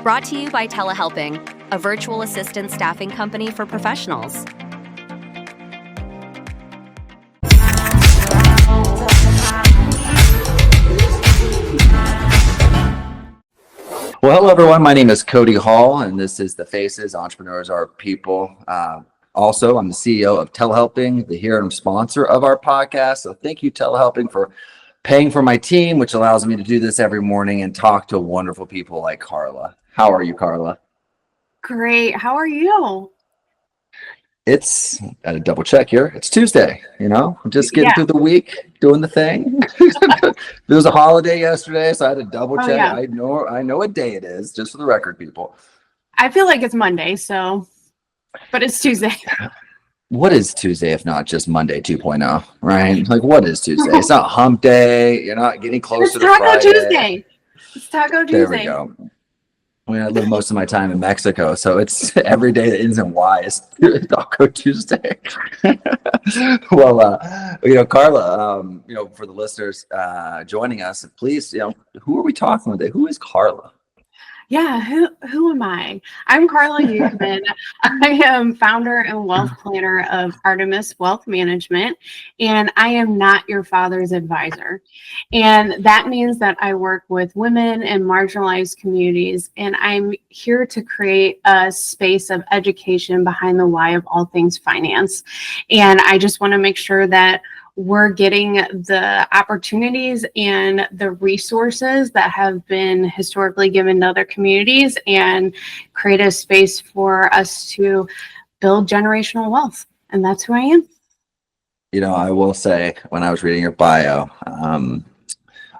Brought to you by Telehelping, a virtual assistant staffing company for professionals. Well, hello, everyone. My name is Cody Hall, and this is The Faces. Entrepreneurs Are People. Also, I'm the CEO of Telehelping, the hero and sponsor of our podcast. So thank you, Telehelping, for paying for my team, which allows me to do this every morning and talk to wonderful people like Karla. How are you, Karla? Great. How are you? It's at a double check here. It's Tuesday, I'm just getting through the week, doing the thing. There was a holiday yesterday, so I had to double check. Yeah. I know what day it is, just for the record, people. I feel like it's Monday, but it's Tuesday. What is Tuesday if not just Monday 2.0, right? Like, what is Tuesday? It's not hump day. You're not getting closer to Friday. Tuesday. It's Taco Tuesday. There we go. I live most of my time in Mexico, so it's every day that ends in Y is Taco Tuesday. Well, Karla, for the listeners joining us, please, who are we talking with? Who is Karla? Yeah, who am I? I'm Karla Ukman. I am founder and wealth planner of Artemis Wealth Management, and I am not your father's advisor. And that means that I work with women and marginalized communities, and I'm here to create a space of education behind the why of all things finance. And I just want to make sure that we're getting the opportunities and the resources that have been historically given to other communities and create a space for us to build generational wealth. And that's who I am. I will say, when I was reading your bio,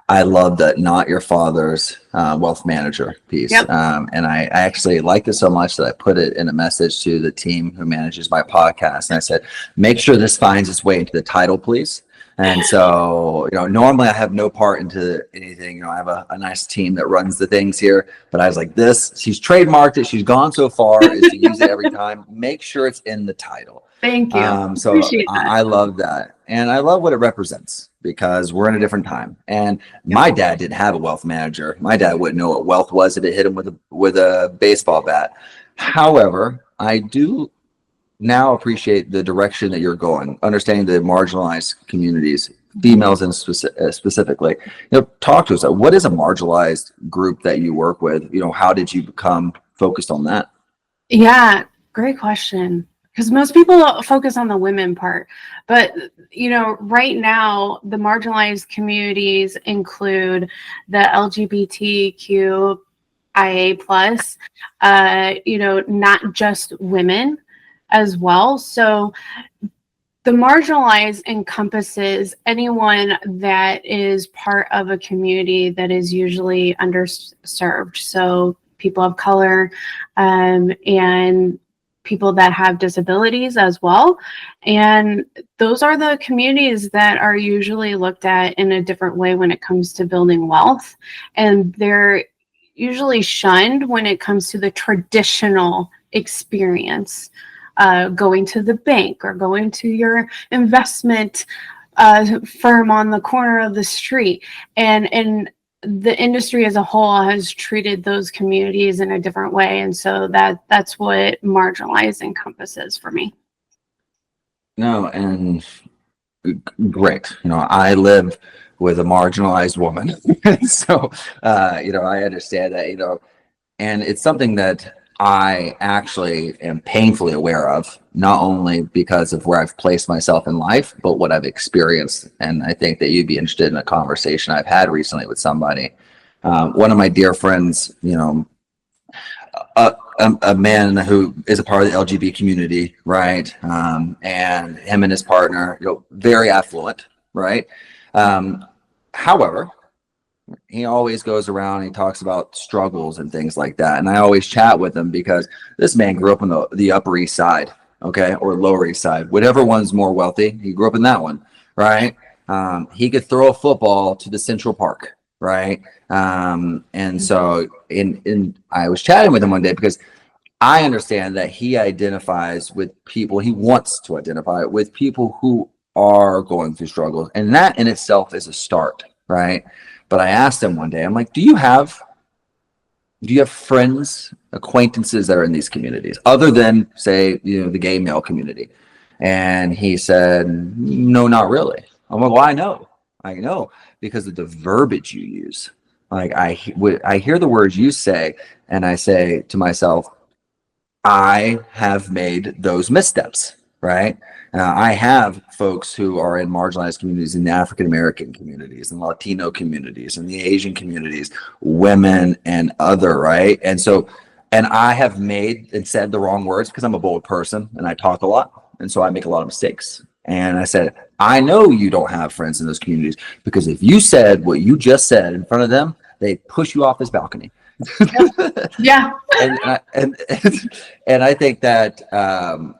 I love that not your father's wealth manager piece. Yep. And I actually liked it so much that I put it in a message to the team who manages my podcast. And I said, make sure this finds its way into the title, please. And so, normally I have no part into anything. I have a nice team that runs the things here. But I was like, she's trademarked it. She's gone so far as to use it every time. Make sure it's in the title. Thank you. So I love that. And I love what it represents, because we're in a different time. And my dad didn't have a wealth manager. My dad wouldn't know what wealth was if it hit him with a baseball bat. However, I do now appreciate the direction that you're going, understanding the marginalized communities, females and specifically. Talk to us. What is a marginalized group that you work with? How did you become focused on that? Yeah, great question. Because most people focus on the women part, but right now the marginalized communities include the LGBTQIA+, not just women as well. So the marginalized encompasses anyone that is part of a community that is usually underserved. So people of color, and people that have disabilities as well. And those are the communities that are usually looked at in a different way when it comes to building wealth. And they're usually shunned when it comes to the traditional experience, going to the bank or going to your investment firm on the corner of the street. And the industry as a whole has treated those communities in a different way. And so that's what marginalized encompasses for me. No, and great. I live with a marginalized woman. So, I understand that, and it's something that I actually am painfully aware of, not only because of where I've placed myself in life, but what I've experienced. And I think that you'd be interested in a conversation I've had recently with somebody. One of my dear friends, a man who is a part of the LGBT community, right? And him and his partner, very affluent, right? However, he always goes around and he talks about struggles and things like that. And I always chat with him because this man grew up on the Upper East Side, okay, or Lower East Side, whatever one's more wealthy. He grew up in that one, right? He could throw a football to the Central Park, right? And so I was chatting with him one day because I understand that he identifies with people, he wants to identify with people who are going through struggles. And that in itself is a start, right? But I asked him one day, I'm like, do you have do you have friends, acquaintances that are in these communities other than, say, the gay male community? And he said, no, not really. I'm like, well, I know because of the verbiage you use. Like I hear the words you say, and I say to myself, I have made those missteps, right? I have folks who are in marginalized communities, in the African American communities, and Latino communities, and the Asian communities, women and other, right? And so, and I have made and said the wrong words because I'm a bold person and I talk a lot. And so I make a lot of mistakes. And I said, I know you don't have friends in those communities because if you said what you just said in front of them, they push you off this balcony. Yeah. And I think that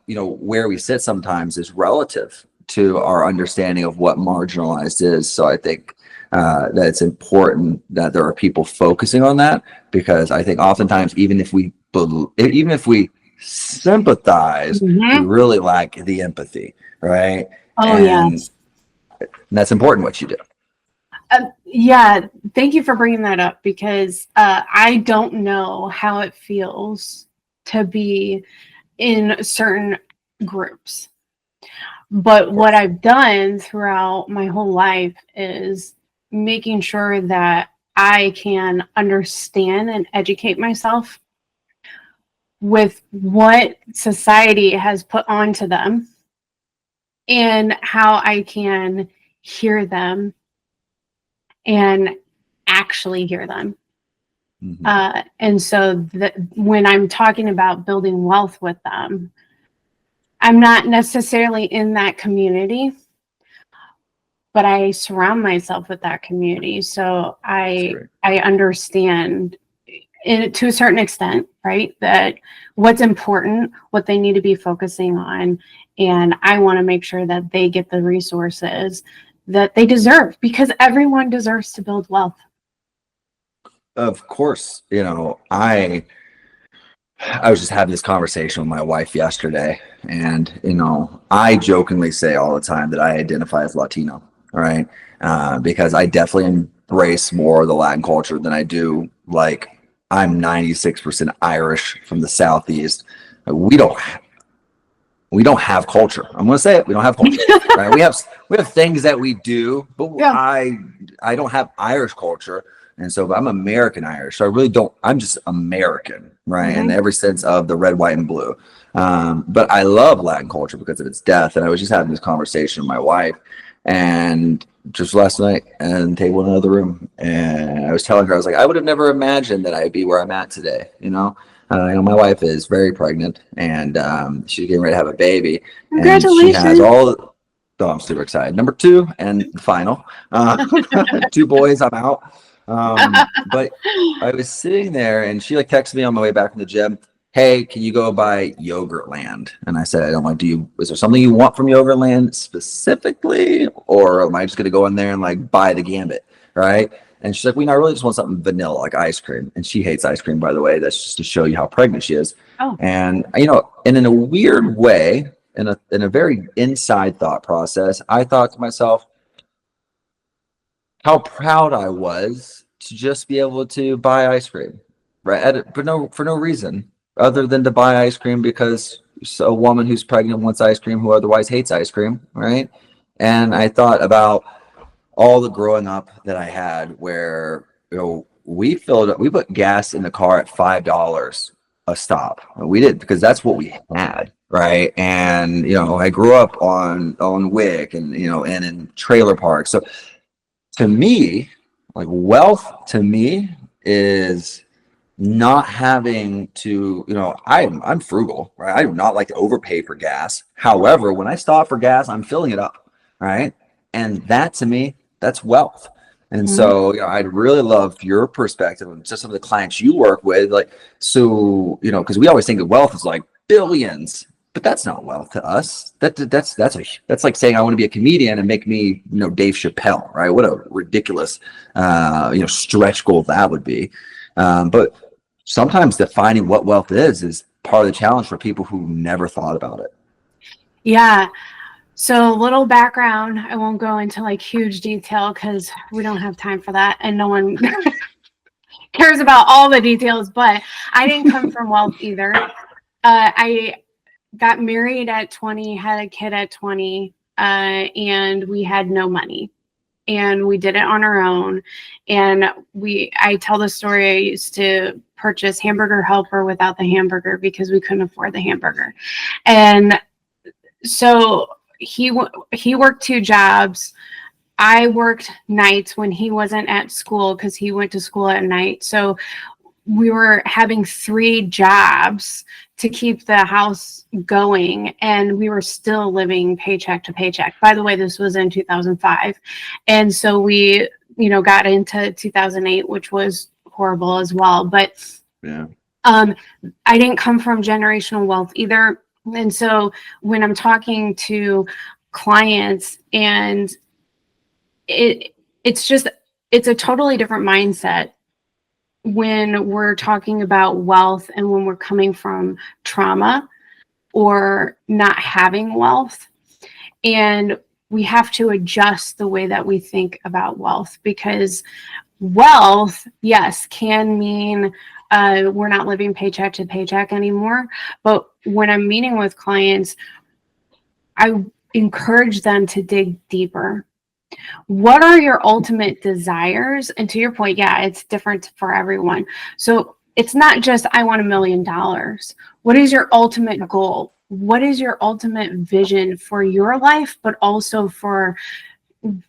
where we sit sometimes is relative to our understanding of what marginalized is. So I think that it's important that there are people focusing on that, because I think oftentimes even if we sympathize, we really lack the empathy, right? Oh, and yes. that's important what you do. Yeah, thank you for bringing that up, because I don't know how it feels to be in certain groups. But what I've done throughout my whole life is making sure that I can understand and educate myself with what society has put onto them and how I can hear them and actually hear them. And so when I'm talking about building wealth with them, I'm not necessarily in that community, but I surround myself with that community. So I understand to a certain extent, right, that what's important, what they need to be focusing on. And I want to make sure that they get the resources that they deserve, because everyone deserves to build wealth. Of course, I was just having this conversation with my wife yesterday, and I jokingly say all the time that I identify as Latino, right? Because I definitely embrace more of the Latin culture than I do. Like, I'm 96% Irish from the Southeast. We don't have culture. I'm going to say it. We don't have culture, right? We have things that we do, but I don't have Irish culture. And so I'm American Irish. So I really don't, I'm just American, right? In every sense of the red, white, and blue. But I love Latin culture because of its depth. And I was just having this conversation with my wife, and just last night, and table in another room. And I was telling her, I was like, I would have never imagined that I'd be where I'm at today, my wife is very pregnant, and she's getting ready to have a baby. Congratulations. And she has all. Oh, I'm super excited. Number 2 and final. 2 boys, I'm out. But I was sitting there, and she texted me on my way back from the gym. Hey, can you go by Yogurtland? And I said, I'm like, is there something you want from Yogurtland specifically? Or am I just going to go in there and buy the gambit? Right. And she's like, I really just want something vanilla, like ice cream. And she hates ice cream, by the way. That's just to show you how pregnant she is. Oh. And, and in a weird way, in a very inside thought process, I thought to myself, how proud I was to just be able to buy ice cream, right? For no reason other than to buy ice cream because a woman who's pregnant wants ice cream who otherwise hates ice cream, right? And I thought about all the growing up that I had where we put gas in the car at $5 a stop. We did because that's what we had, right? And I grew up on WIC and and in trailer parks. So to me, wealth to me is not having to, I'm frugal, right? I do not like to overpay for gas. However, when I stop for gas, I'm filling it up, right? And that to me, that's wealth. And so, I'd really love your perspective on just some of the clients you work with. Because we always think of wealth as like billions, but that's not wealth to us. That's like saying I want to be a comedian and make me, Dave Chappelle, right? What a ridiculous, stretch goal that would be. But sometimes defining what wealth is part of the challenge for people who never thought about it. Yeah. So little background. I won't go into huge detail because we don't have time for that, and no one cares about all the details, but I didn't come from wealth either. I got married at 20, had a kid at 20, and we had no money. And we did it on our own. And I tell the story, I used to purchase Hamburger Helper without the hamburger because we couldn't afford the hamburger. And so he worked 2 jobs. I worked nights when he wasn't at school because he went to school at night. So we were having 3 jobs to keep the house going, and we were still living paycheck to paycheck. By the way, this was in 2005. And so we, got into 2008, which was horrible as well. But Yeah. I didn't come from generational wealth either. And so when I'm talking to clients, and it's a totally different mindset when we're talking about wealth and when we're coming from trauma or not having wealth. And we have to adjust the way that we think about wealth, because wealth, yes, can mean we're not living paycheck to paycheck anymore. But when I'm meeting with clients, I encourage them to dig deeper. What are your ultimate desires? And to your point, yeah, it's different for everyone. So it's not just, I want $1 million. What is your ultimate goal? What is your ultimate vision for your life, but also for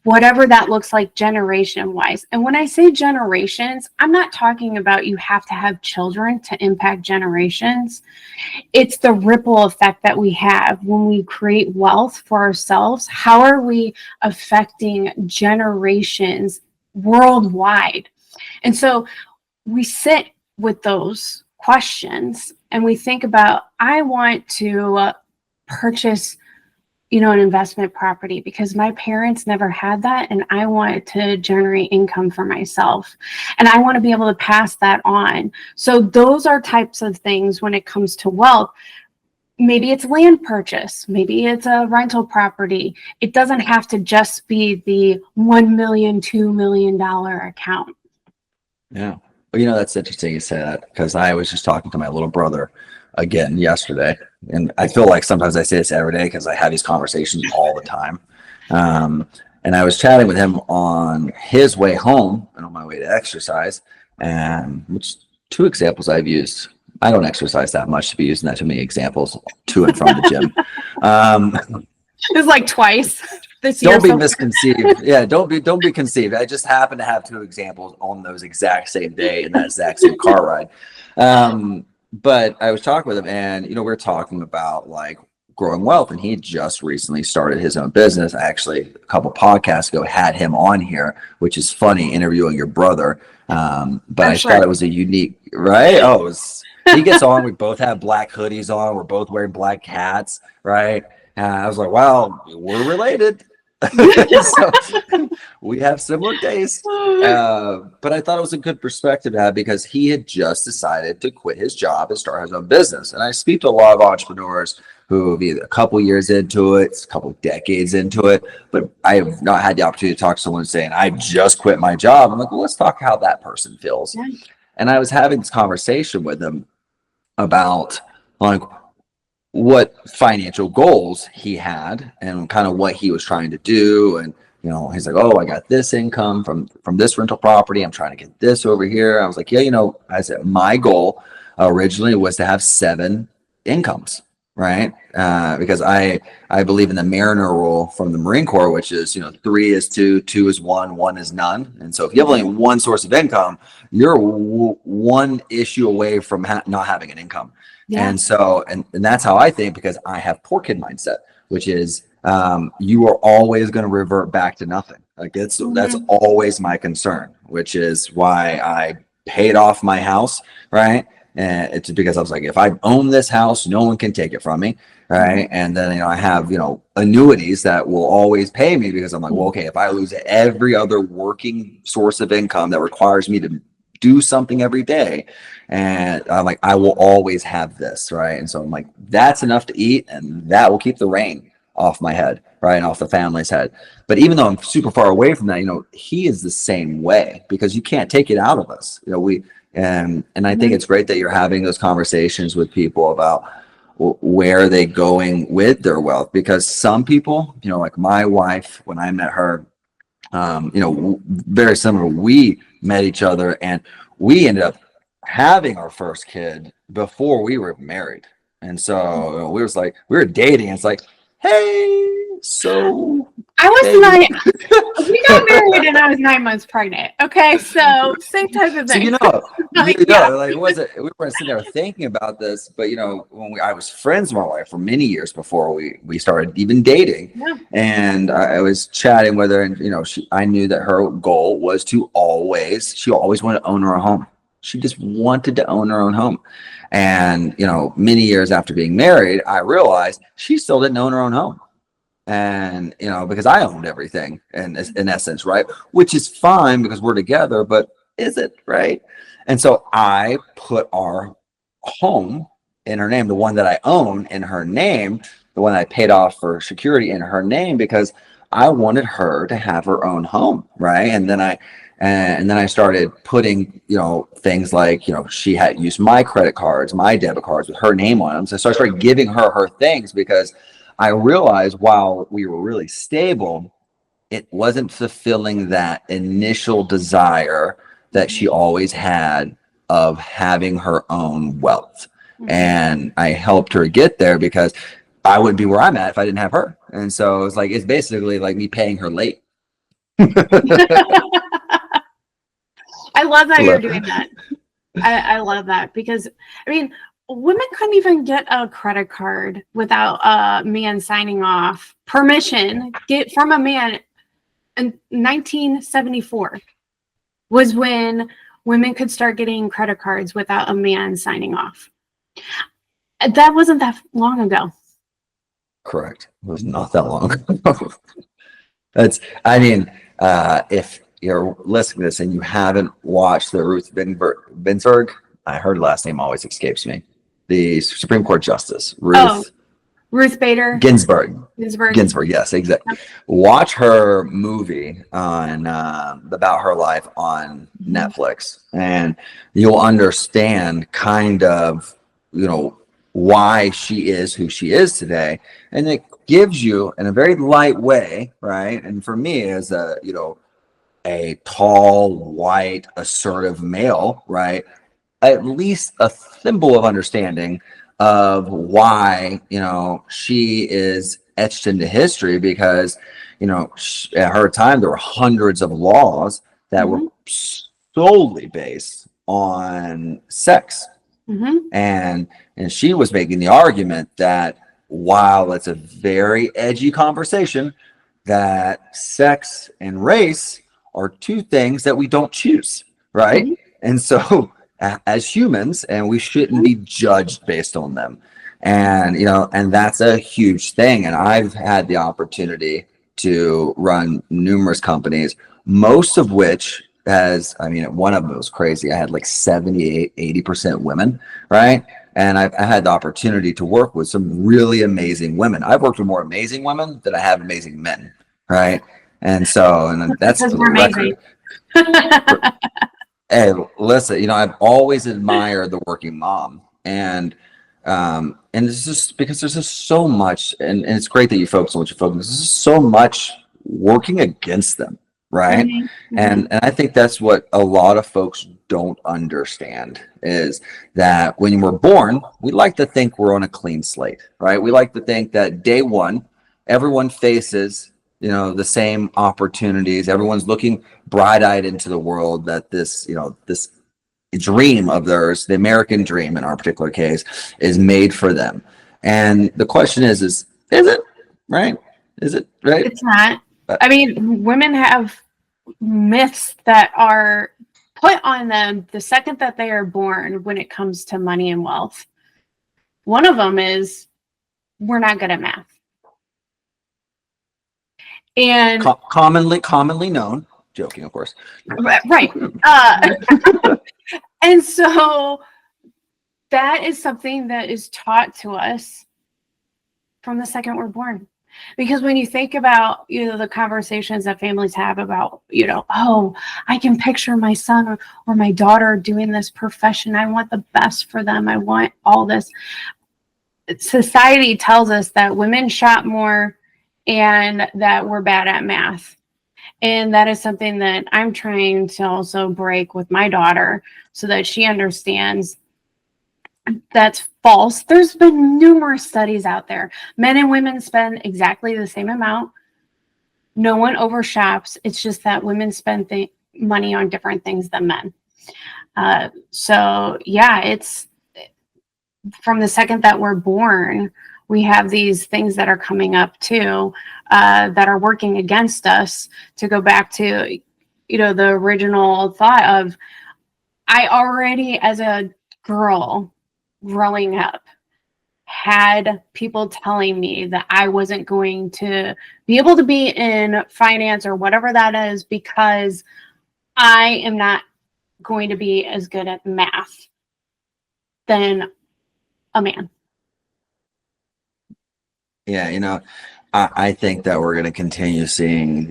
whatever that looks like generation wise? And when I say generations, I'm not talking about you have to have children to impact generations. It's the ripple effect that we have when we create wealth for ourselves. How are we affecting generations worldwide? And so we sit with those questions and we think about, I want to purchase an investment property because my parents never had that, and I want to generate income for myself, and I want to be able to pass that on. So those are types of things when it comes to wealth. Maybe it's land purchase, maybe it's a rental property. It doesn't have to just be the $1 million, $2 million account. Yeah. Well, that's interesting you say that, because I was just talking to my little brother again yesterday, and I feel like sometimes I say this every day because I have these conversations all the time. And I was chatting with him on his way home and on my way to exercise, and which 2 examples I've used. I don't exercise that much to be using that too many examples to and from the gym. It was like twice this year. Don't be misconceived. Yeah, don't be conceived. I just happen to have 2 examples on those exact same day in that exact same car ride. But I was talking with him, and we were talking about like growing wealth, and he just recently started his own business. I actually, a couple podcasts ago, had him on here, which is funny, interviewing your brother. But I thought it was a unique, right? Oh, he gets on. We both have black hoodies on. We're both wearing black hats, right? I was like, wow, we're related. So we have similar tastes. But I thought it was a good perspective to have, because he had just decided to quit his job and start his own business. And I speak to a lot of entrepreneurs who have either a couple years into it, a couple decades into it, but I have not had the opportunity to talk to someone saying, I just quit my job. I'm like, well, let's talk how that person feels. Yeah. And I was having this conversation with him about like what financial goals he had and kind of what he was trying to do. And he's like, oh, I got this income from this rental property, I'm trying to get this over here. I was like, yeah, I said my goal originally was to have 7 incomes, right? Because I believe in the Mariner rule from the Marine Corps, which is 3 is 2, 2 is 1, 1 is none. And so if you have only one source of income, you're one issue away from not having an income. Yeah. And so, and that's how I think, because I have poor kid mindset, which is you are always going to revert back to nothing. Like that's always my concern, which is why I paid off my house, right? And it's because I was like, if I own this house, no one can take it from me, right? And then I have annuities that will always pay me, because I'm like, well, okay, if I lose every other working source of income that requires me to do something every day, and I'm like, I will always have this, right? And so I'm like, that's enough to eat, and that will keep the rain off my head. right, and off the family's head. But even though I'm super far away from that, he is the same way, because you can't take it out of us. And I think it's great that you're having those conversations with people about where are they going with their wealth, because some people, like my wife, when I met her, very similar. We met each other and we ended up having our first kid before we were married. And so we were dating. And it's like, hey, so I was baby. 9. We got married and I was 9 months pregnant. Okay, so same type of So thing. like it wasn't, we weren't sitting there thinking about this, but when I was friends with my wife for many years before we started even dating, Yeah. and I was chatting with her, and I knew that her goal was she always wanted to own her own home. She just wanted to own her own home. And many years after being married, I realized she still didn't own her own home. And because I owned everything in essence, right, which is fine because we're together, but is it, right? And so I put our home in her name, the one that I own in her name, the one I paid off for security in her name, because I wanted her to have her own home, right? And then I started putting things like she had used my credit cards, my debit cards with her name on them. So I started giving her things, because I realized while we were really stable, it wasn't fulfilling that initial desire that she always had of having her own wealth. And I helped her get there, because I wouldn't be where I'm at if I didn't have her. And so it's basically like me paying her late. I love that you're doing that. I love that, because women couldn't even get a credit card without a man signing off permission from a man. In 1974 was when women could start getting credit cards without a man signing off. That wasn't that long ago. Correct. It was not that long ago. If you're listening to this and you haven't watched the Ruth Ginsburg, I heard her last name always escapes me. The Supreme Court Justice, Ruth Bader Ginsburg. Ginsburg. Yes, exactly. Watch her movie on about her life on Netflix, and you'll understand kind of why she is who she is today. And it gives you, in a very light way, right? And for me, as a tall, white, assertive male, right, at least a thimble of understanding of why she is etched into history, because at her time there were hundreds of laws that were solely based on sex. And she was making the argument that while it's a very edgy conversation, that sex and race are two things that we don't choose, right? And so as humans, and we shouldn't be judged based on them. And and that's a huge thing. And I've had the opportunity to run numerous companies, most of which one of them was crazy. I had like 78-80% women, right? And I had the opportunity to work with some really amazing women. I've worked with more amazing women than I have amazing men, right? And that's for the record. Hey, listen, I've always admired the working mom, and it's just because there's just so much, and it's great that you focus on what you focus. There's just so much working against them, right? And I think that's what a lot of folks don't understand, is that when we're born, we like to think we're on a clean slate, right? We like to think that day one, everyone faces the same opportunities. Everyone's looking bright-eyed into the world, that this dream of theirs, the American dream in our particular case, is made for them. And the question is it right? Is it right? It's not. Women have myths that are put on them the second that they are born when it comes to money and wealth. One of them is, we're not good at math. And commonly known, joking, of course. Right. And so that is something that is taught to us from the second we're born. Because when you think about, the conversations that families have about, oh, I can picture my son or my daughter doing this profession. I want the best for them. I want all this. Society tells us that women shop more and that we're bad at math. And that is something that I'm trying to also break with my daughter so that she understands that's false. There's been numerous studies out there. Men and women spend exactly the same amount. No one overshops. It's just that women spend money on different things than men. So yeah, it's from the second that we're born, we have these things that are coming up too, that are working against us. To go back to, the original thought of, I already, as a girl growing up, had people telling me that I wasn't going to be able to be in finance or whatever that is because I am not going to be as good at math than a man. Yeah, I think that we're going to continue seeing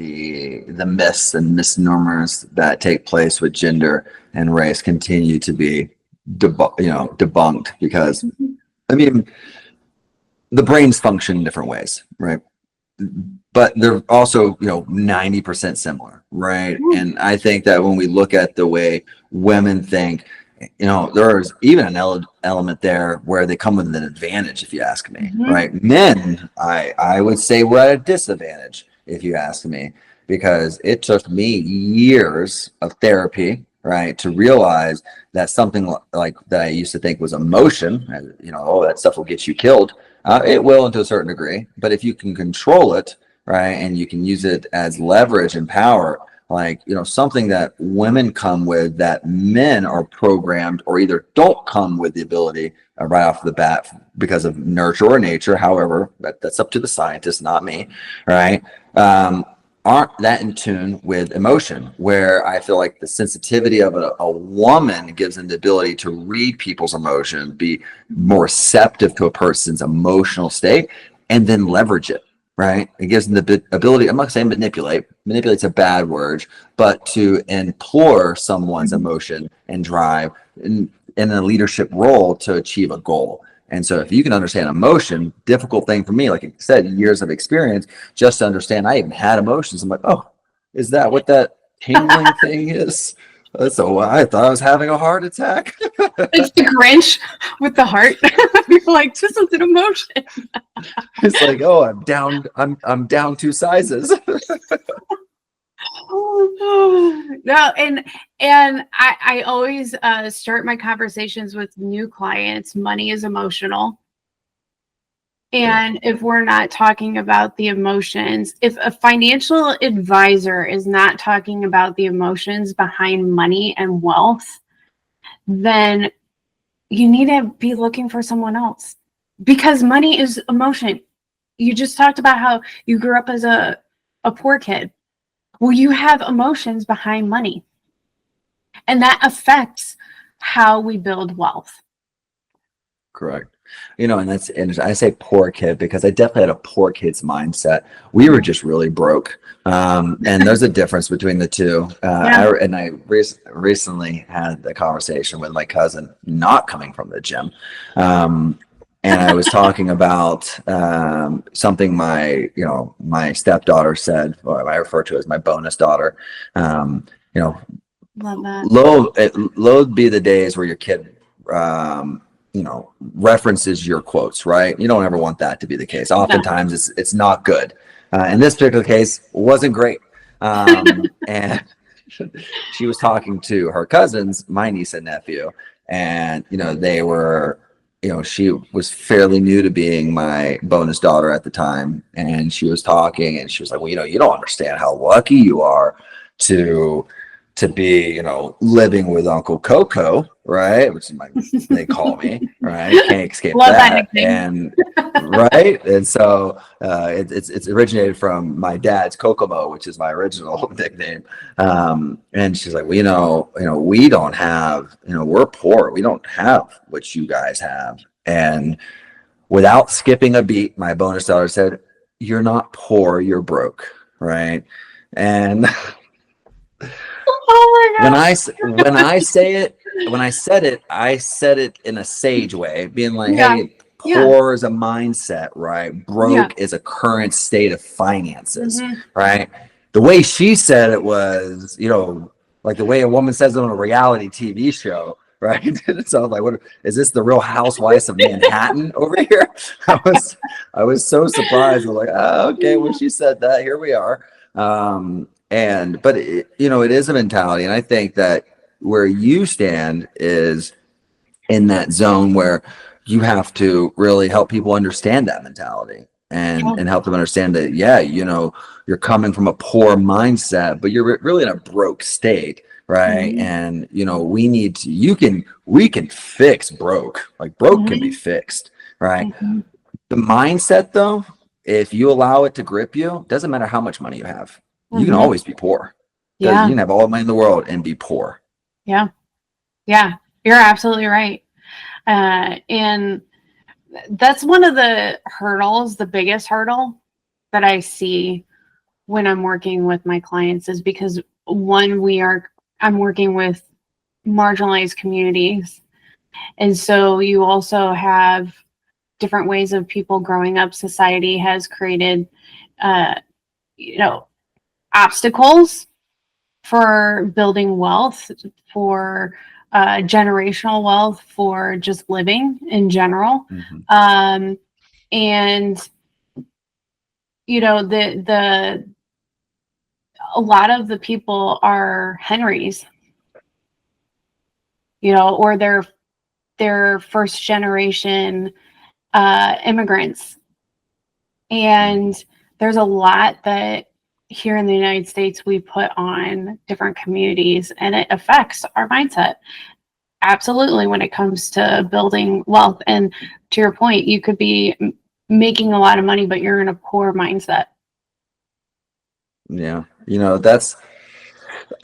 the myths and misnomers that take place with gender and race continue to be debunked, because I mean, the brains function in different ways, right? But they're also 90% similar, right? And I think that when we look at the way women think, there's even an element there where they come with an advantage, if you ask me, right? Men, I would say we're at a disadvantage, if you ask me, because it took me years of therapy, right, to realize that something like that I used to think was emotion, oh, that stuff will get you killed. It will, to a certain degree, but if you can control it, right, and you can use it as leverage and power, like, something that women come with that men are programmed or either don't come with the ability right off the bat because of nurture or nature. However, that's up to the scientists, not me, right? Aren't that in tune with emotion, where I feel like the sensitivity of a woman gives them the ability to read people's emotion, be more receptive to a person's emotional state, and then leverage it. Right. It gives them the ability, I'm not saying manipulate's a bad word, but to implore someone's emotion and drive in a leadership role to achieve a goal. And so if you can understand emotion, difficult thing for me, like I said, years of experience, just to understand I even had emotions. I'm like, oh, is that what that tingling thing is? So I thought I was having a heart attack. It's the Grinch with the heart. You're like, this is an emotion. It's like, oh, I'm down 2 sizes. Oh no. And I always start my conversations with new clients. Money is emotional. And if we're not talking about the emotions, if a financial advisor is not talking about the emotions behind money and wealth, then you need to be looking for someone else, because money is emotion. You just talked about how you grew up as a poor kid. Well, you have emotions behind money, and that affects how we build wealth. Correct. And I say poor kid because I definitely had a poor kid's mindset. We were just really broke. And there's a difference between the two. I recently had a conversation with my cousin, not coming from the gym. And I was talking about something my stepdaughter said, or I refer to as my bonus daughter. Love that. Loathe be the days where your kid references your quotes, right? You don't ever want that to be the case. Oftentimes it's not good. In this particular case, wasn't great. And she was talking to her cousins, my niece and nephew, and they were, she was fairly new to being my bonus daughter at the time, and she was talking, and she was like, well, you don't understand how lucky you are to be, living with Uncle Coco, right? Which is they call me, right? Can't escape that. And right. And so it's originated from my dad's Kokomo, which is my original nickname. And she's like, well, we don't have, we're poor. We don't have what you guys have. And without skipping a beat, my bonus daughter said, you're not poor, you're broke, right? And Oh my gosh. when I say it, when I said it in a sage way, being like, Yeah. hey, Yeah. poor is a mindset, right? Yeah. Broke is a current state of finances, Hmm. right? The way she said it was, like the way a woman says it on a reality TV show, right? So like, what is this, the Real Housewives of Manhattan over here? I was so surprised. I was like, oh, okay, well, she said that. Here we are. But it is a mentality, and I think that where you stand is in that zone where you have to really help people understand that mentality and help them understand that, yeah, you're coming from a poor mindset, but you're really in a broke state, right? Mhm. And we can fix broke. Like broke can be Mhm. fixed, right? Mhm. The mindset, though, if you allow it to grip you, doesn't matter how much money you have. You can Mhm. always be poor. You Yeah. can have all the money in the world and be poor. Yeah. Yeah. You're absolutely right. And that's one of the hurdles, the biggest hurdle that I see when I'm working with my clients is because one, I'm working with marginalized communities. And so you also have different ways of people growing up. Society has created, uh, you know, obstacles for building wealth, for generational wealth, for just living in general. Mhm. And the a lot of the people are Henrys, or they're first generation immigrants. And there's a lot that here in the United States we put on different communities, and it affects our mindset. Absolutely, when it comes to building wealth. And to your point, you could be making a lot of money, but you're in a poor mindset. Yeah.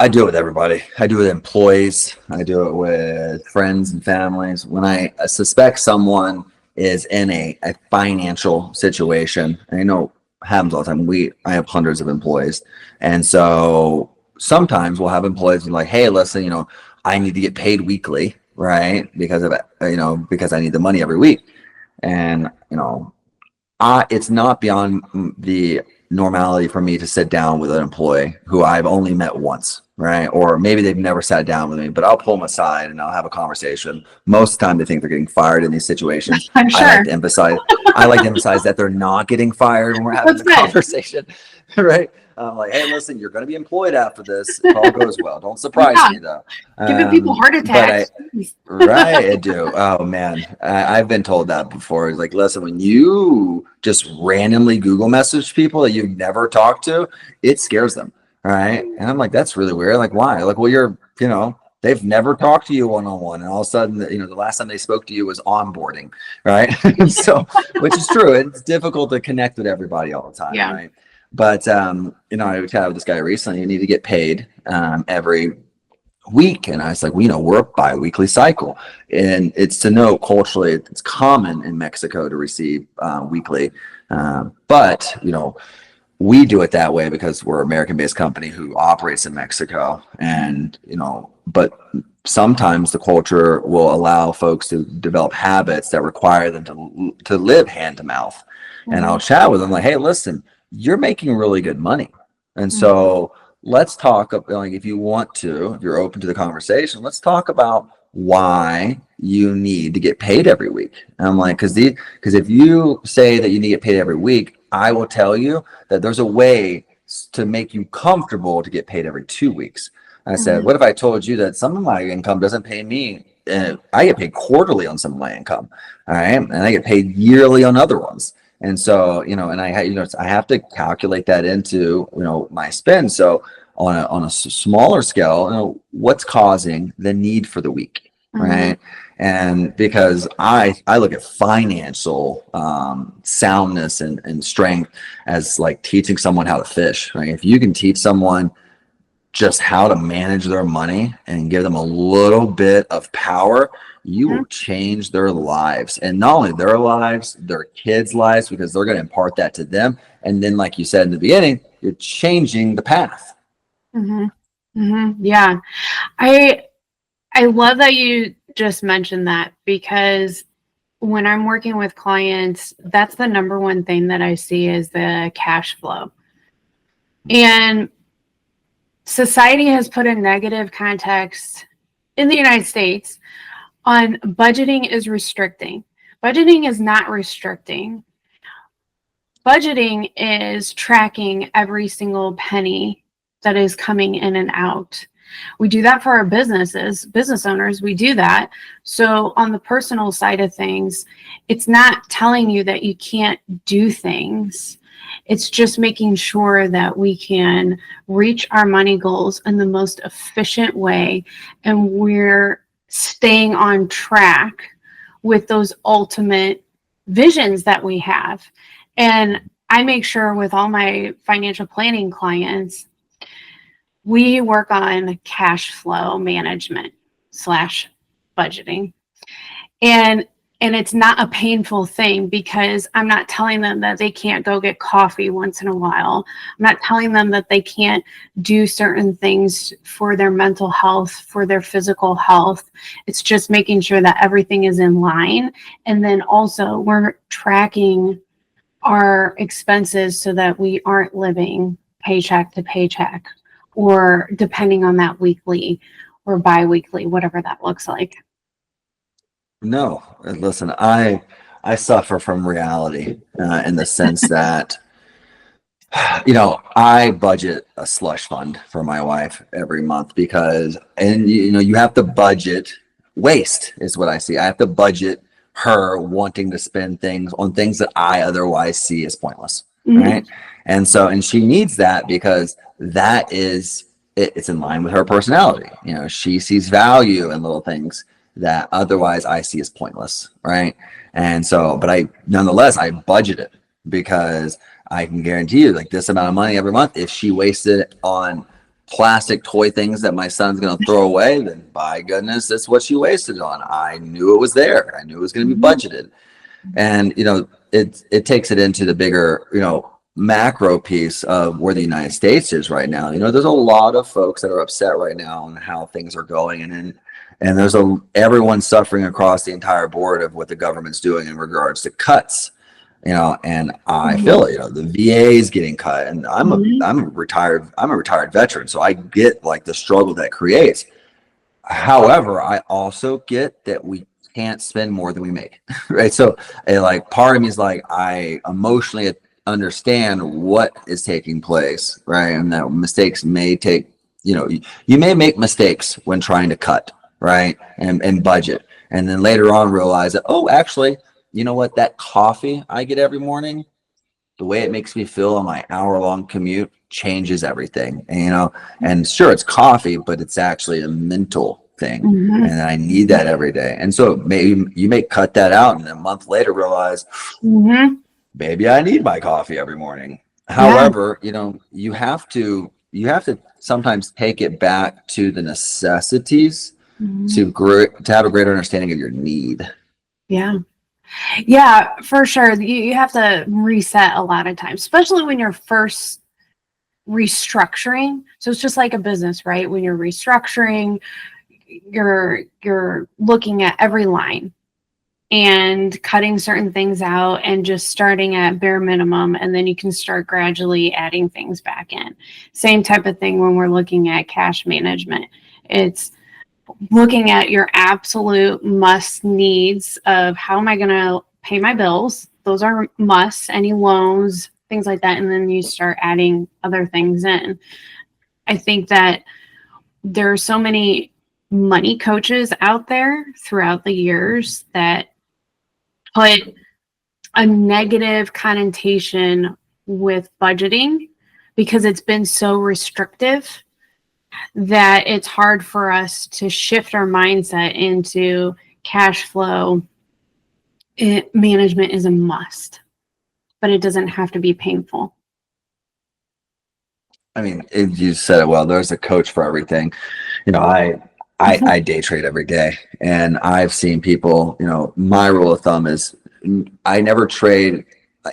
I do it with everybody. I do it with employees. I do it with friends and families. When I suspect someone is in a financial situation, and happens all the time. I have hundreds of employees. And so sometimes we'll have employees be like, hey, listen, I need to get paid weekly, right? Because I need the money every week. And, it's not beyond the normality for me to sit down with an employee who I've only met once, right? Or maybe they've never sat down with me, but I'll pull them aside and I'll have a conversation. Most of the time they think they're getting fired in these situations. I'm I like sure. to emphasize, I like to emphasize that they're not getting fired when we're having That's the good. conversation, right? I'm like, hey, listen, you're going to be employed after this if all goes well. Don't surprise Yeah. me though. Giving people heart But attacks. Right, I do. Oh man, I've been told that before. It's like, listen, when you just randomly Google message people that you've never talked to, it scares them. All right, and I'm like, that's really weird. Like, why? Like, well, they've never talked to you one on one, and all of a sudden, the last time they spoke to you was onboarding, right? So, which is true. It's difficult to connect with everybody all the time, Yeah. right? But I chatted with this guy recently. You need to get paid every week, and I was like, we're a bi-weekly cycle, and it's to know culturally it's common in Mexico to receive weekly, but we do it that way because we're an American-based company who operates in Mexico, and but sometimes the culture will allow folks to develop habits that require them to live hand to mouth. And I'll chat with them like, hey, listen, you're making really good money, and so let's talk like, if you're open to the conversation, let's talk about why you need to get paid every week. And I'm like, because if you say that you need to get paid every week, I will tell you that there's a way to make you comfortable to get paid every 2 weeks. I said, what if I told you that some of my income doesn't pay me? I get paid quarterly on some of my income, all right, and I get paid yearly on other ones. And so, and I have to calculate that into, my spend. So on a smaller scale, what's causing the need for the week, right? And because I look at financial soundness and strength as like teaching someone how to fish, right? If you can teach someone just how to manage their money and give them a little bit of power, you will change their lives. And not only their lives, their kids' lives, because they're going to impart that to them. And then, like you said in the beginning, you're changing the path. Yeah. I love that you just mentioned that, because when I'm working with clients, that's the number one thing that I see is the cash flow. And society has put a negative context in the United States on budgeting is restricting. Budgeting is not restricting. Budgeting is tracking every single penny that is coming in and out. We do that for our businesses, business owners, we do that. So on the personal side of things, it's not telling you that you can't do things. It's just making sure that we can reach our money goals in the most efficient way, and we're staying on track with those ultimate visions that we have. And I make sure with all my financial planning clients, we work on cash flow management / budgeting. And it's not a painful thing, because I'm not telling them that they can't go get coffee once in a while. I'm not telling them that they can't do certain things for their mental health, for their physical health. It's just making sure that everything is in line. And then also we're tracking our expenses so that we aren't living paycheck to paycheck, or depending on that weekly or bi-weekly, whatever that looks like. No, listen, I suffer from reality in the sense that, I budget a slush fund for my wife every month because, and you have to budget waste is what I see. I have to budget her wanting to spend things on things that I otherwise see as pointless, right? And so, and she needs that because that is, it's in line with her personality. She sees value in little things that otherwise I see as pointless, right? And so, but nonetheless, I budget it because I can guarantee you, like, this amount of money every month, if she wasted it on plastic toy things that my son's going to throw away, then by goodness, that's what she wasted it on. I knew it was there. I knew it was going to be budgeted. And, it takes it into the bigger, macro piece of where the United States is right now. There's a lot of folks that are upset right now on how things are going. And there's everyone suffering across the entire board of what the government's doing in regards to cuts. And I feel it. The VA is getting cut, and I'm a retired veteran, so I get like the struggle that creates. However, I also get that we can't spend more than we make, right? So, like, part of me is like, I emotionally understand what is taking place, right? And that mistakes may take, you may make mistakes when trying to cut, right? And budget. And then later on realize that, oh, actually, you know what? That coffee I get every morning, the way it makes me feel on my hour-long commute changes everything. And sure, it's coffee, but it's actually a mental thing. And I need that every day. And so maybe you may cut that out and a month later realize, maybe I need my coffee every morning. However, you have to sometimes take it back to the necessities to have a greater understanding of your need. Yeah, for sure. You have to reset a lot of times, especially when you're first restructuring. So it's just like a business, right? When you're restructuring, you're looking at every line and cutting certain things out and just starting at bare minimum, and then you can start gradually adding things back in. Same type of thing when we're looking at cash management. It's looking at your absolute must needs of how am I going to pay my bills? Those are musts, any loans, things like that. And then you start adding other things in. I think that there are so many money coaches out there throughout the years that put a negative connotation with budgeting because it's been so restrictive that it's hard for us to shift our mindset into cash flow. Management is a must, but it doesn't have to be painful. I mean, you said it well. There's a coach for everything. I day trade every day, and I've seen people. My rule of thumb is I never trade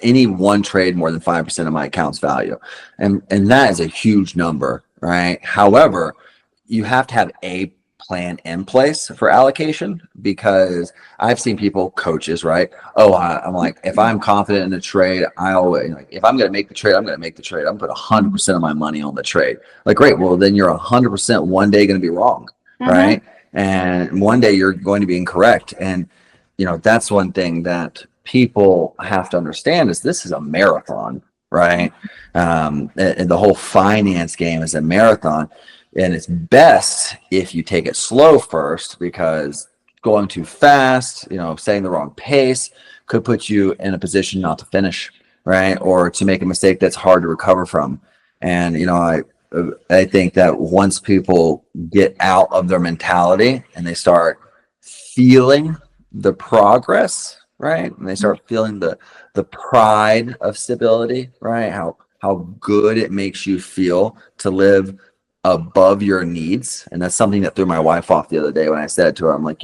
any one trade more than 5% of my account's value, and that is a huge number, right? However, you have to have a plan in place for allocation, because I've seen people, coaches, right? I'm like, if I'm confident in a trade, I always like, if I'm going to make the trade, I'm going to make the trade. I'm going to put 100% of my money on the trade. Like, great. Well, then you're 100% one day going to be wrong, right? And one day you're going to be incorrect. And, that's one thing that people have to understand is this is a marathon, right? And the whole finance game is a marathon. And it's best if you take it slow first, because going too fast, setting the wrong pace could put you in a position not to finish, right? Or to make a mistake that's hard to recover from. And, I think that once people get out of their mentality and they start feeling the progress, right? And they start feeling the pride of stability, right? How good it makes you feel to live above your needs. And that's something that threw my wife off the other day when I said it to her. I'm like,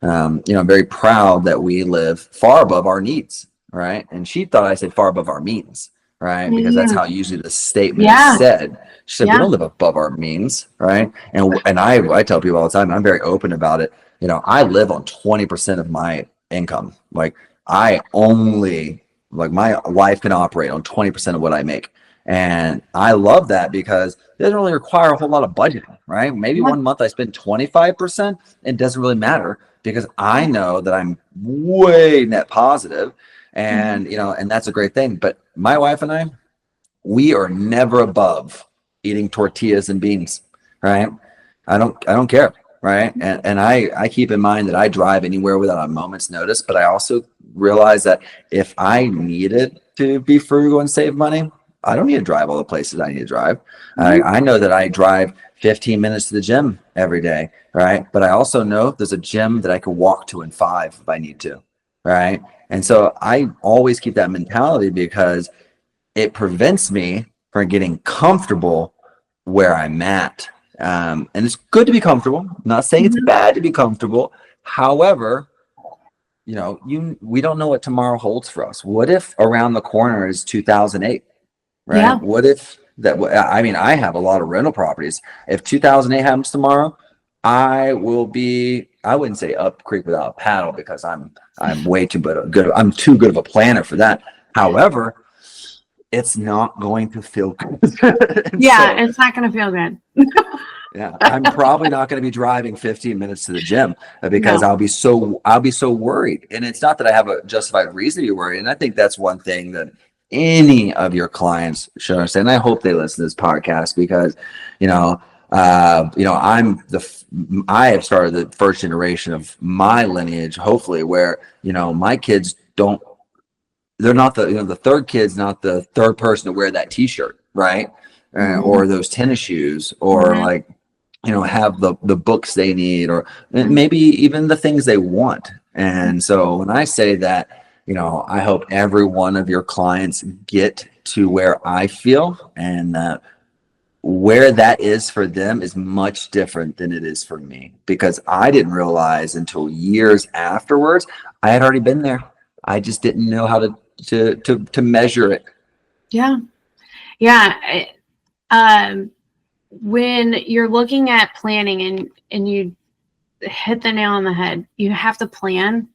I'm very proud that we live far above our needs, right? And she thought I said far above our means, right? Because that's how usually the statement is said. She said, we don't live above our means, right? And I tell people all the time, I'm very open about it. I live on 20% of my income. Like, my wife can operate on 20% of what I make. And I love that because it doesn't really require a whole lot of budgeting, right? Maybe one month I spend 25%. It doesn't really matter because I know that I'm way net positive, and and that's a great thing. But my wife and I, we are never above eating tortillas and beans, right? I don't care, right? And I keep in mind that I drive anywhere without a moment's notice, but I also realize that if I needed to be frugal and save money, I don't need to drive all the places I need to drive. I know that I drive 15 minutes to the gym every day, right? But I also know there's a gym that I could walk to in 5 if I need to, right? And so I always keep that mentality because it prevents me from getting comfortable where I'm at. And it's good to be comfortable. I'm not saying it's bad to be comfortable. However, we don't know what tomorrow holds for us. What if around the corner is 2008? Right? Yeah. What if that? I mean, I have a lot of rental properties. If 2008 happens tomorrow, I wouldn't say up creek without a paddle, because I'm way too good. I'm too good of a planner for that. However, it's not going to feel good. It's not going to feel good. Yeah, I'm probably not going to be driving 15 minutes to the gym because I'll be so worried. And it's not that I have a justified reason to be worried. And I think that's one thing that any of your clients should understand. I hope they listen to this podcast because, I have started the first generation of my lineage, hopefully, where, my kids they're not the third kid's not the third person to wear that t-shirt, right? Or those tennis shoes, or have the books they need, or maybe even the things they want. And so when I say that, I hope every one of your clients get to where I feel, and where that is for them is much different than it is for me, because I didn't realize until years afterwards I had already been there. I just didn't know how to measure it. When you're looking at planning and you hit the nail on the head, you have to plan.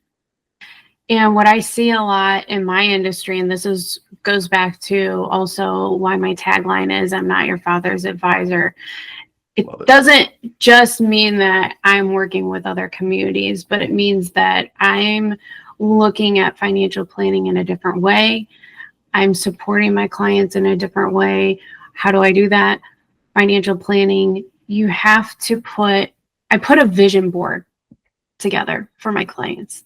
And what I see a lot in my industry, and this goes back to also why my tagline is I'm not your father's advisor. It doesn't just mean that I'm working with other communities, but it means that I'm looking at financial planning in a different way. I'm supporting my clients in a different way. How do I do that? Financial planning, I put a vision board together for my clients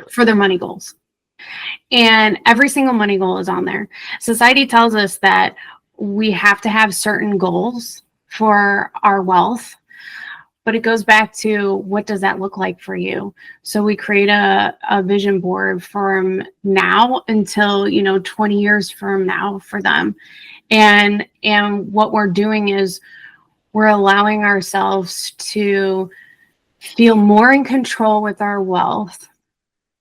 for their money goals. And every single money goal is on there. Society tells us that we have to have certain goals for our wealth. But it goes back to, what does that look like for you? So we create a vision board from now until, 20 years from now for them. And what we're doing is we're allowing ourselves to feel more in control with our wealth,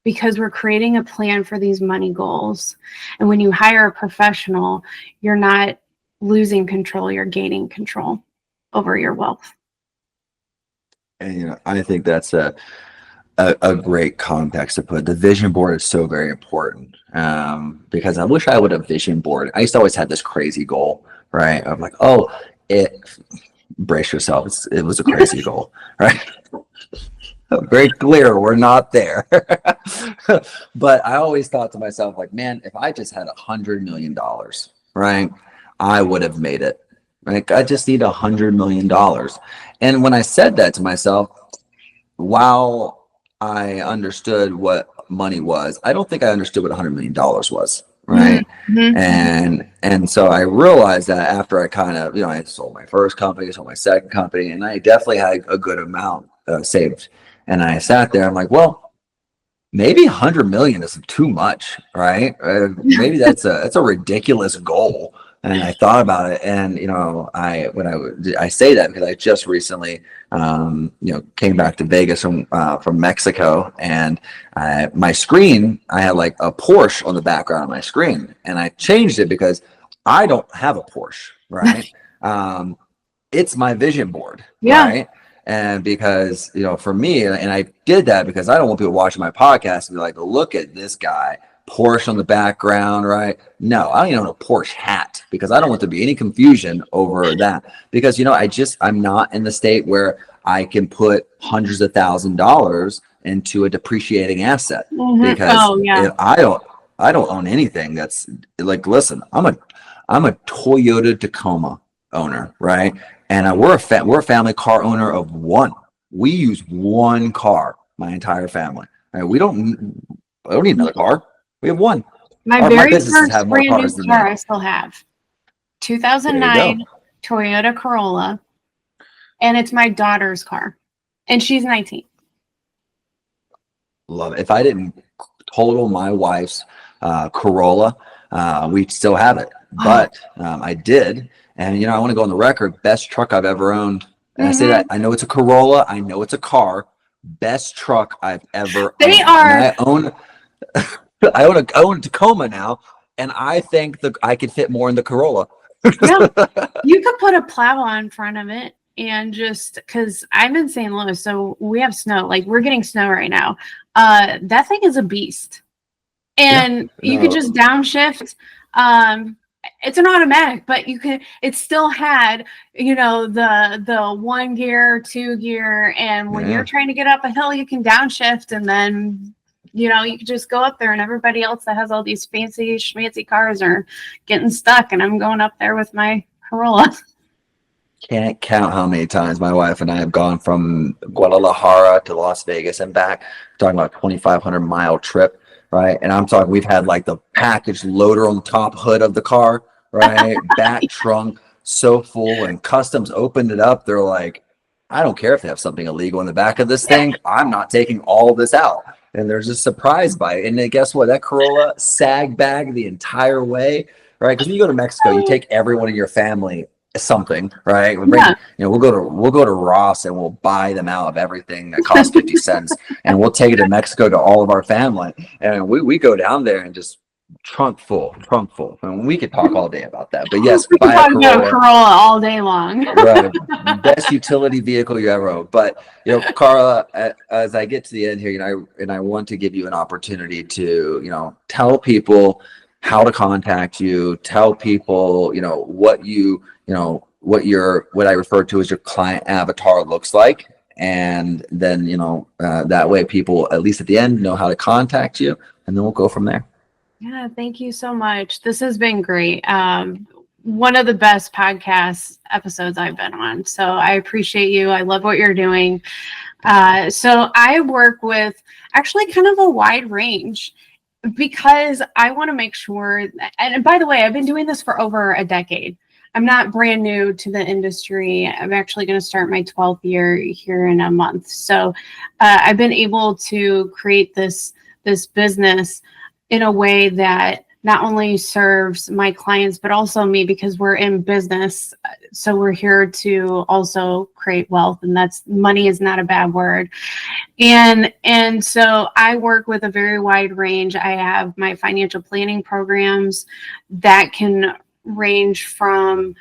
because we're creating a plan for these money goals. And when you hire a professional, you're not losing control, you're gaining control over your wealth. And I think that's a great context to put. The vision board is so very important, because I wish I would have vision board. I used to always have this crazy goal, right? Of like, brace yourself. It was a crazy goal, right? Very clear, we're not there. But I always thought to myself, like, man, if I just had $100 million, right, I would have made it. Like, I just need $100 million. And when I said that to myself, while I understood what money was, I don't think I understood what $100 million was, right? Mm-hmm. And so I realized that after I kind of, I sold my first company, sold my second company, and I definitely had a good amount saved. And I sat there, I'm like, well, maybe 100 million is too much, right? Maybe that's a ridiculous goal. And I thought about it, and I say that because I just recently came back to Vegas from Mexico, and my screen, I had like a Porsche on the background of my screen, and I changed it because I don't have a Porsche, right? It's my vision board, right? And because, for me, and I did that because I don't want people watching my podcast and be like, look at this guy, Porsche on the background, right? No, I don't even own a Porsche hat, because I don't want there to be any confusion over that. Because, I'm not in the state where I can put hundreds of $1,000s into a depreciating asset. Because if I don't own anything that's like, listen, I'm a Toyota Tacoma owner, right? And we're a family car owner of one. We use one car, my entire family. Right? I don't need another car. We have one. My very first brand new car I still have. 2009 Toyota Corolla. And it's my daughter's car. And she's 19. Love it. If I didn't total my wife's Corolla, we'd still have it. But I did. And, I want to go on the record, best truck I've ever owned. And I say that, I know it's a Corolla. I know it's a car. Best truck I've ever owned. And I own a Tacoma now, and I think I could fit more in the Corolla. Yeah, you could put a plow on front of it, and just because I'm in St. Louis, so we have snow. Like, we're getting snow right now. That thing is a beast, and you could just downshift. It's an automatic, but it still had, the 1 gear, 2 gear. And when you're trying to get up a hill, you can downshift, and then, you can just go up there, and everybody else that has all these fancy schmancy cars are getting stuck. And I'm going up there with my Corolla. Can't count how many times my wife and I have gone from Guadalajara to Las Vegas and back. We're talking about a 2,500-mile trip. Right. And I'm talking, we've had like the package loader on the top hood of the car, right? Back trunk so full, and customs opened it up. They're like, I don't care if they have something illegal in the back of this thing. I'm not taking all this out. And there's a surprise by it. And then guess what? That Corolla sag bag the entire way, right? Because when you go to Mexico, you take everyone in your family something, right? We'll go to Ross, and we'll buy them out of everything that costs 50 cents, and we'll take it to Mexico to all of our family, and we go down there and just trunk full. And we could talk all day about that, but yes, we buy a Corolla all day long. Right, best utility vehicle you ever owned. But Karla, as I get to the end here, I want to give you an opportunity to tell people how to contact you, tell people what I refer to as your client avatar looks like. And then, that way people, at least at the end, know how to contact you, and then we'll go from there. Yeah, thank you so much. This has been great. One of the best podcast episodes I've been on. So I appreciate you. I love what you're doing. So I work with actually kind of a wide range, because I want to make sure and by the way, I've been doing this for over a decade. I'm not brand new to the industry. I'm actually going to start my 12th year here in a month. So I've been able to create this business in a way that not only serves my clients, but also me, because we're in business. So we're here to also create wealth, and that's money is not a bad word. And so I work with a very wide range. I have my financial planning programs that can range from,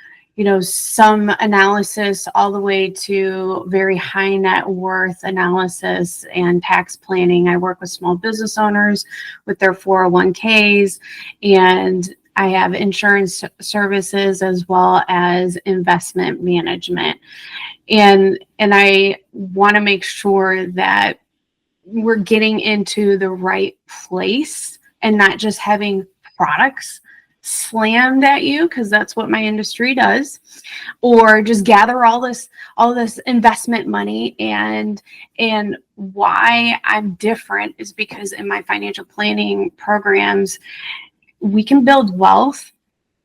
some analysis all the way to very high net worth analysis and tax planning. I work with small business owners with their 401ks, and I have insurance services as well as investment management. And I want to make sure that we're getting into the right place and not just having products slammed at you, because that's what my industry does, or just gather all this investment money. And why I'm different is because in my financial planning programs, we can build wealth.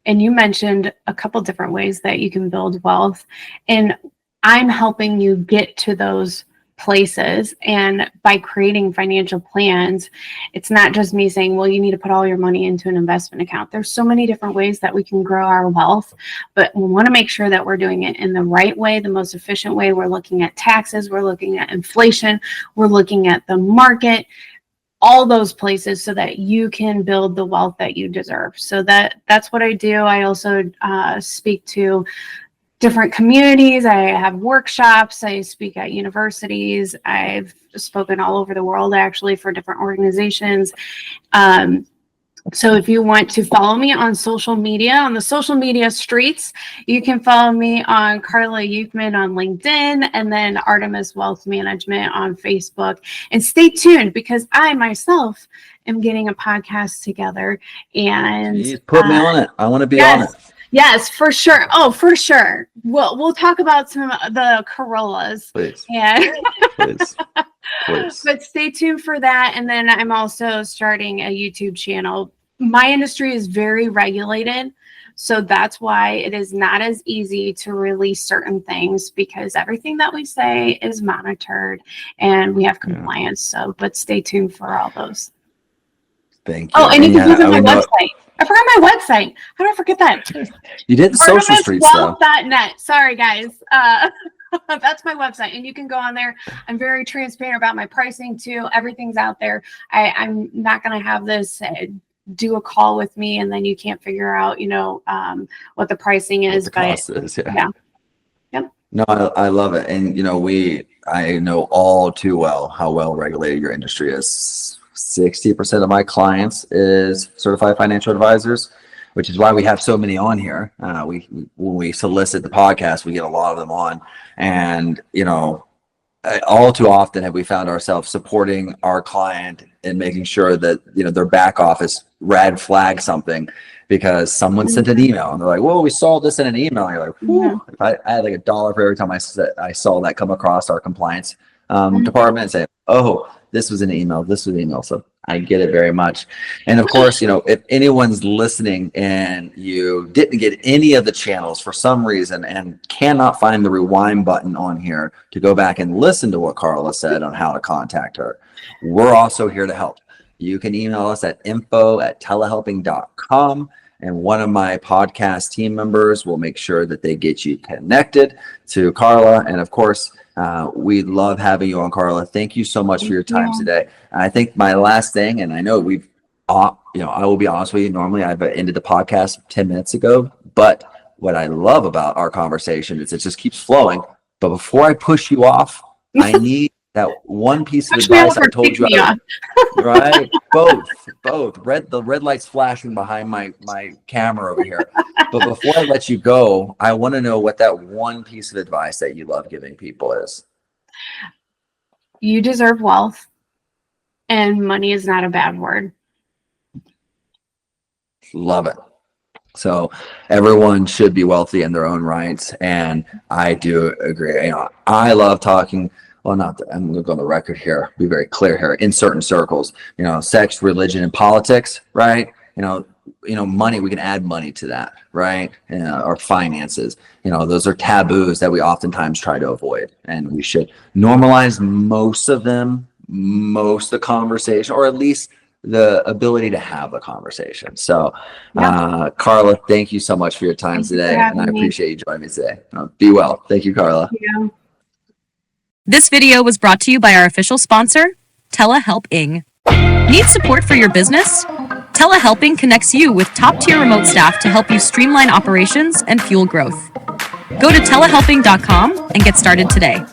And you mentioned a couple different ways that you can build wealth, and I'm helping you get to those places. And by creating financial plans, it's not just me saying, well, you need to put all your money into an investment account. There's so many different ways that we can grow our wealth, but we want to make sure that we're doing it in the right way, the most efficient way. We're looking at taxes, we're looking at inflation, we're looking at the market, all those places, so that you can build the wealth that you deserve. So that's what I do. I also speak to different communities. I have workshops. I speak at universities. I've spoken all over the world, actually, for different organizations. So if you want to follow me on social media, on the social media streets, you can follow me on Karla Ukman on LinkedIn, and then Artemis Wealth Management on Facebook. And stay tuned, because I myself am getting a podcast together. And Jeez, put me on it. I want to be on it. Yes, for sure. Oh, for sure. We'll talk about some of the Corollas. Please. And Please. But stay tuned for that. And then I'm also starting a YouTube channel. My industry is very regulated, so that's why it is not as easy to release certain things, because everything that we say is monitored and we have compliance. So, but stay tuned for all those. Thank you. Oh, and you can visit my website. I forgot my website. How did I forget that? You did the social streets though. Artemiswealth.net. Sorry, guys. That's my website, and you can go on there. I'm very transparent about my pricing too. Everything's out there. I'm not going to have this do a call with me and then you can't figure out, what the pricing is. What the cost is, yeah. Yep. No, I love it. And, I know all too well how well regulated your industry is. 60% of my clients is certified financial advisors, which is why we have so many on here. When we solicit the podcast, we get a lot of them on. And, all too often have we found ourselves supporting our client and making sure that, their back office red flag something because someone sent an email and they're like, well, we saw this in an email. And you're like, whew. I had like $1 for every time I saw that come across our compliance department and say, oh, this was an email. This was an email. So I get it very much. And of course, if anyone's listening and you didn't get any of the channels for some reason and cannot find the rewind button on here to go back and listen to what Karla said on how to contact her, we're also here to help. You can email us at info@telehelping.com. And one of my podcast team members will make sure that they get you connected to Karla. And of course, we love having you on, Karla. Thank you so much for your time today. And I think my last thing, and I know I will be honest with you, normally I've ended the podcast 10 minutes ago, but what I love about our conversation is it just keeps flowing. But before I push you off, I need that one piece of advice I told you. Right? Both. The red light's flashing behind my camera over here. But before I let you go, I want to know what that one piece of advice that you love giving people is. You deserve wealth, and money is not a bad word. Love it. So everyone should be wealthy in their own rights, and I do agree. I love talking. Well, I'm going to go on the record here, be very clear here, in certain circles, sex, religion, and politics, right? money, we can add money to that, right? Or finances, those are taboos that we oftentimes try to avoid, and we should normalize most of them, most of the conversation, or at least the ability to have a conversation. So, Karla, thank you so much for your time today, and I appreciate you joining me today. Be well. Thank you, Karla. Yeah. This video was brought to you by our official sponsor, Telehelping. Need support for your business? Telehelping connects you with top-tier remote staff to help you streamline operations and fuel growth. Go to telehelping.com and get started today.